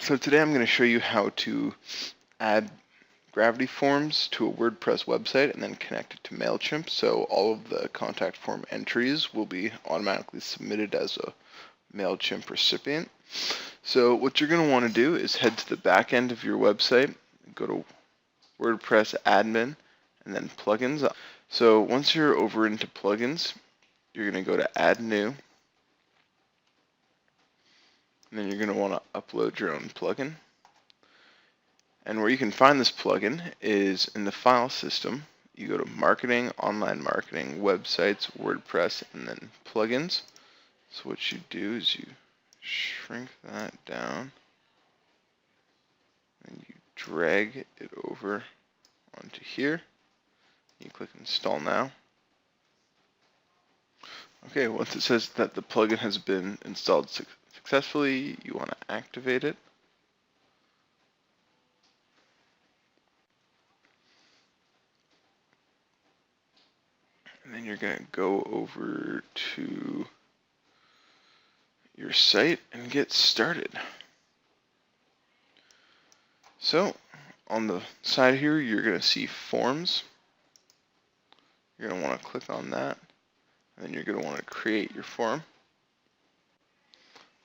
So today I'm going to show you how to add Gravity forms to a WordPress website and then connect it to Mailchimp, so all of the contact form entries will be automatically submitted as a Mailchimp recipient. So what you're going to want to do is head to the back end of your website, go to WordPress admin, and then plugins. So once you're over into plugins, you're going to go to add new, and then you're going to want to upload your own plugin. And where you can find this plugin is in the file system. You go to marketing, online marketing, websites, WordPress, and then plugins. So what you do is you shrink that down and you drag it over onto here. You click install now. Okay, once it says that the plugin has been installed successfully, you want to activate it. And then you're going to go over to your site and get started. So on the side here, you're going to see forms. You're going to want to click on that, and then you're going to want to create your form.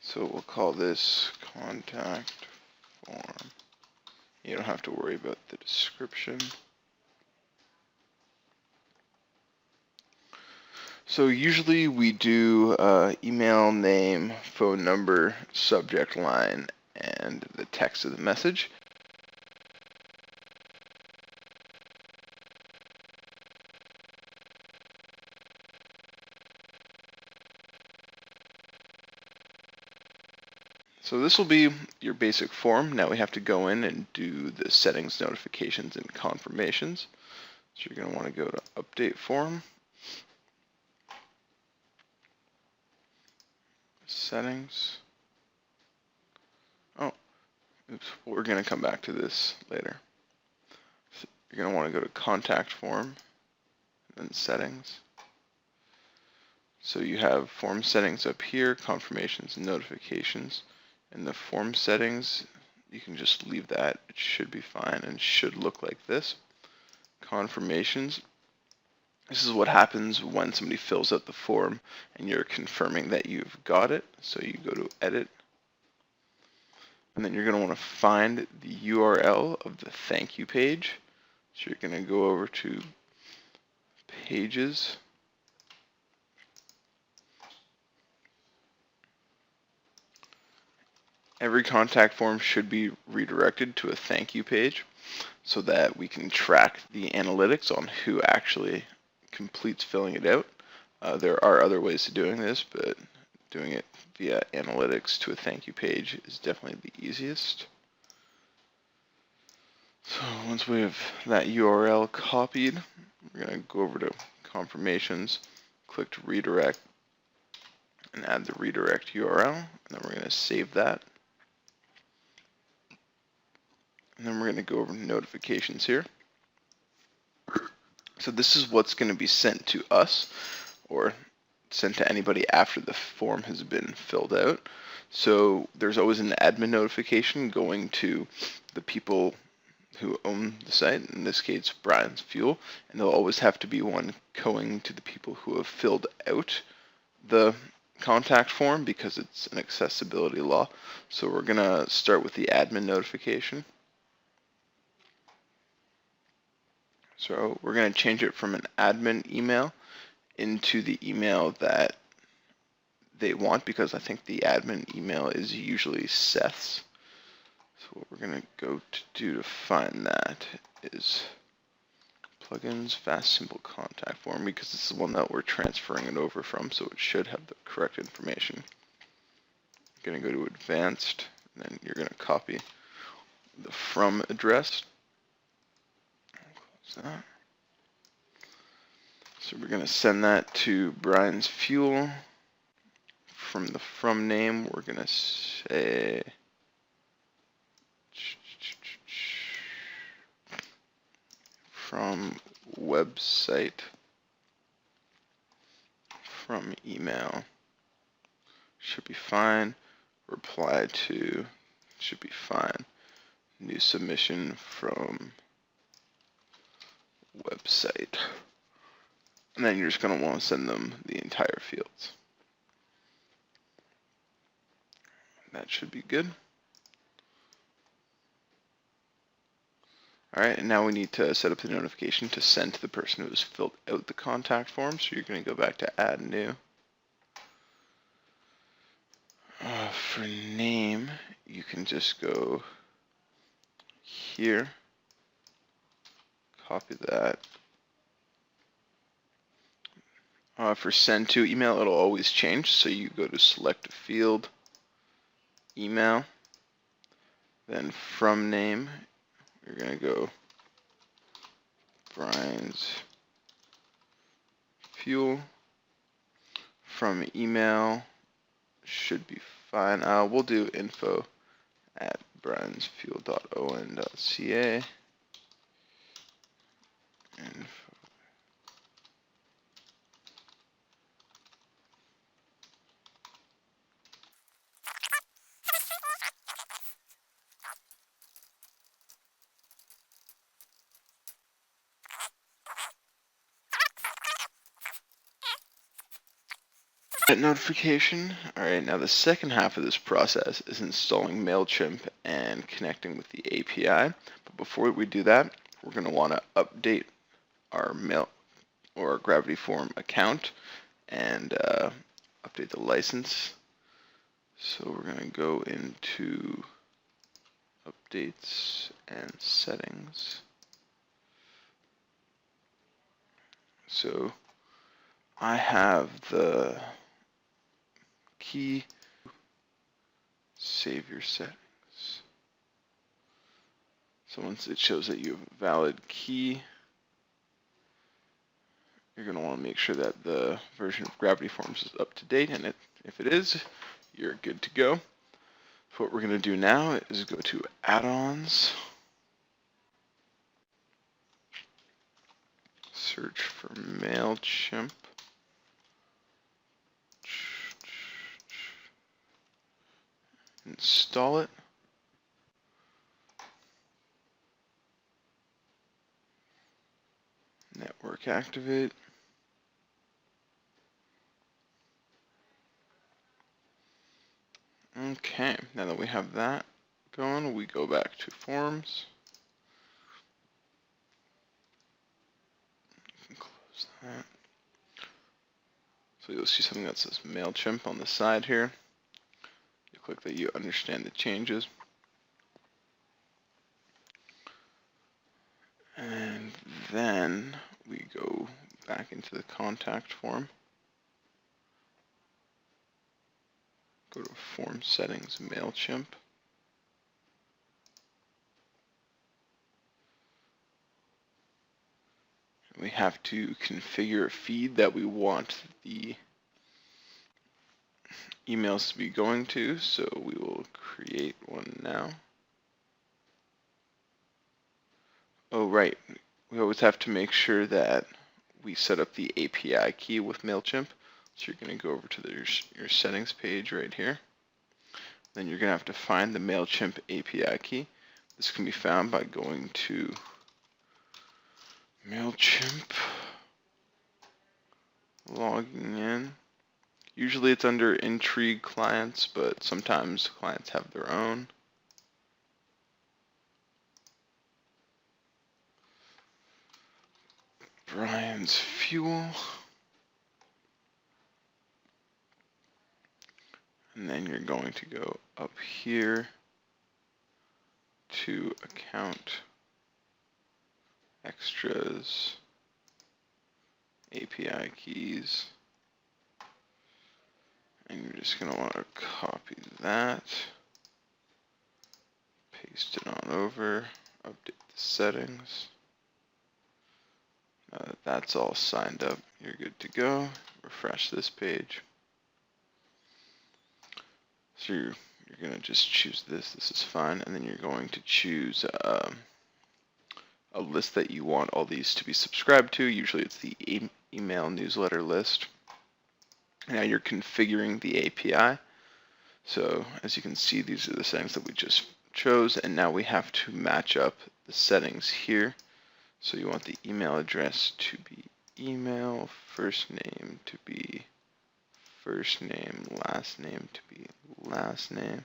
So we'll call this contact form. You don't have to worry about the description. So usually we do email, name, phone number, subject line, and the text of the message. So this will be your basic form. Now we have to go in and do the settings, notifications, and confirmations. So you're going to want to go to update form, settings. Oh, oops, we're going to come back to this later. So you're going to want to go to contact form, and then settings. So you have form settings up here, confirmations and notifications. In the form settings, you can just leave that. It should be fine and should look like this. Confirmations. This is what happens when somebody fills out the form and you're confirming that you've got it. So you go to edit, and then you're going to want to find the URL of the thank you page. So you're going to go over to pages. Every contact form should be redirected to a thank you page so that we can track the analytics on who actually completes filling it out. There are other ways of doing this, but doing it via analytics to a thank you page is definitely the easiest. So once we have that URL copied, we're going to go over to confirmations, click to redirect, and add the redirect URL, and then we're going to save that. And then we're going to go over notifications here. So this is what's going to be sent to us or sent to anybody after the form has been filled out. So there's always an admin notification going to the people who own the site, in this case Brian's Fuel, and there'll always have to be one going to the people who have filled out the contact form because it's an accessibility law. So we're going to start with the admin notification. So we're going to change it from an admin email into the email that they want, because I think the admin email is usually Seth's. So what we're going to go to do to find that is plugins, fast, simple contact form, because this is the one that we're transferring it over from, so it should have the correct information. You're going to go to advanced, and then you're going to copy the from address. Close that. So we're going to send that to Brian's Fuel. From the from name, we're going to say from website, from email. Should be fine. Reply to should be fine. New submission from website. And then you're just going to want to send them the entire fields. That should be good. All right, and now we need to set up the notification to send to the person who has filled out the contact form. So you're going to go back to Add New. For name, you can just go here, copy that. For send to email, it'll always change. So you go to select a field, email, then from name, you're going to go Brian's Fuel. From email, should be fine. We'll do info@briansfuel.on.ca. Info. Notification. Alright, now the second half of this process is installing Mailchimp and connecting with the API. But before we do that, we're going to want to update our Mail or Gravity Form account and update the license. So we're going to go into updates and settings. So I have the key, save your settings. So once it shows that you have a valid key, you're going to want to make sure that the version of Gravity Forms is up to date, and if it is, you're good to go. So what we're going to do now is go to add-ons, search for Mailchimp, install it. Network activate. Okay, now that we have that going, we go back to forms. You can close that. So you'll see something that says Mailchimp on the side here. You click that you understand the changes. And then we go back into the contact form. Go to form settings, Mailchimp. We have to configure a feed that we want the emails to be going to, so we will create one now. Oh, right. We always have to make sure that we set up the API key with Mailchimp. So you're going to go over to your settings page right here. Then you're going to have to find the Mailchimp API key. This can be found by going to Mailchimp, logging in. Usually it's under Intrigue clients, but sometimes clients have their own. Brian's Fuel. And then you're going to go up here to account, extras, API keys. And you're just going to want to copy that, paste it on over, update the settings. Now that that's all signed up, you're good to go. Refresh this page. So you're going to just choose this. This is fine. And then you're going to choose a list that you want all these to be subscribed to. Usually it's the email newsletter list. Now you're configuring the API. So as you can see, these are the settings that we just chose, and now we have to match up the settings here. So you want the email address to be email, first name to be first name, last name to be last name.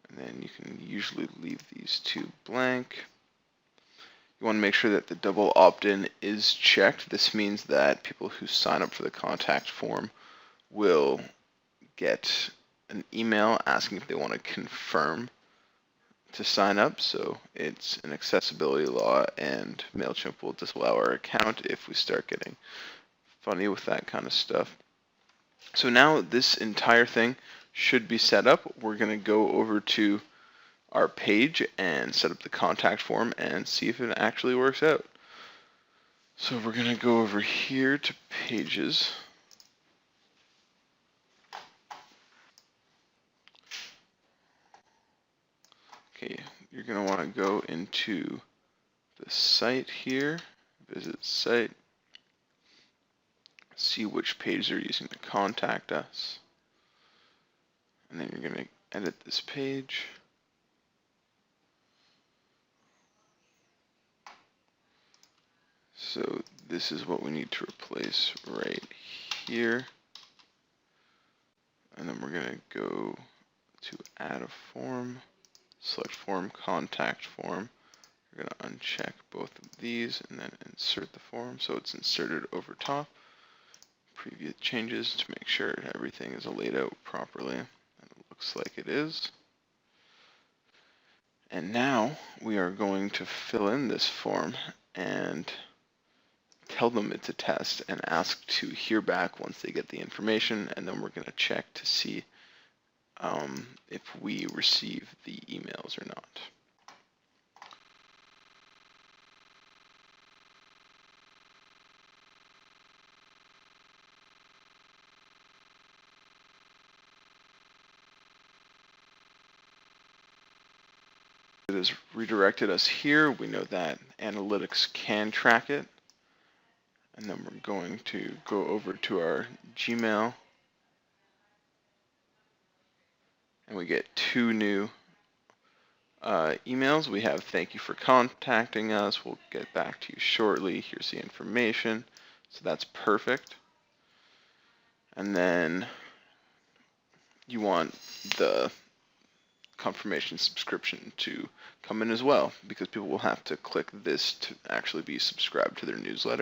And then you can usually leave these two blank. You want to make sure that the double opt-in is checked. This means that people who sign up for the contact form will get an email asking if they want to confirm to sign up. So it's an accessibility law, and Mailchimp will disallow our account if we start getting funny with that kind of stuff. So now this entire thing should be set up. We're going to go over to our page and set up the contact form and see if it actually works out. So we're going to go over here to pages. Okay, you're going to want to go into the site here, visit site, see which page they're using to contact us, and then you're going to edit this page. So this is what we need to replace right here. And then we're going to go to add a form, select form, contact form. We're going to uncheck both of these and then insert the form so it's inserted over top. Preview changes to make sure everything is laid out properly. And it looks like it is. And now we are going to fill in this form and tell them it's a test and ask to hear back once they get the information, and then we're going to check to see if we receive the emails or not. It has redirected us here. We know that analytics can track it. And then we're going to go over to our Gmail, and we get two new emails. We have thank you for contacting us. We'll get back to you shortly. Here's the information. So that's perfect. And then you want the confirmation subscription to come in as well, because people will have to click this to actually be subscribed to their newsletter.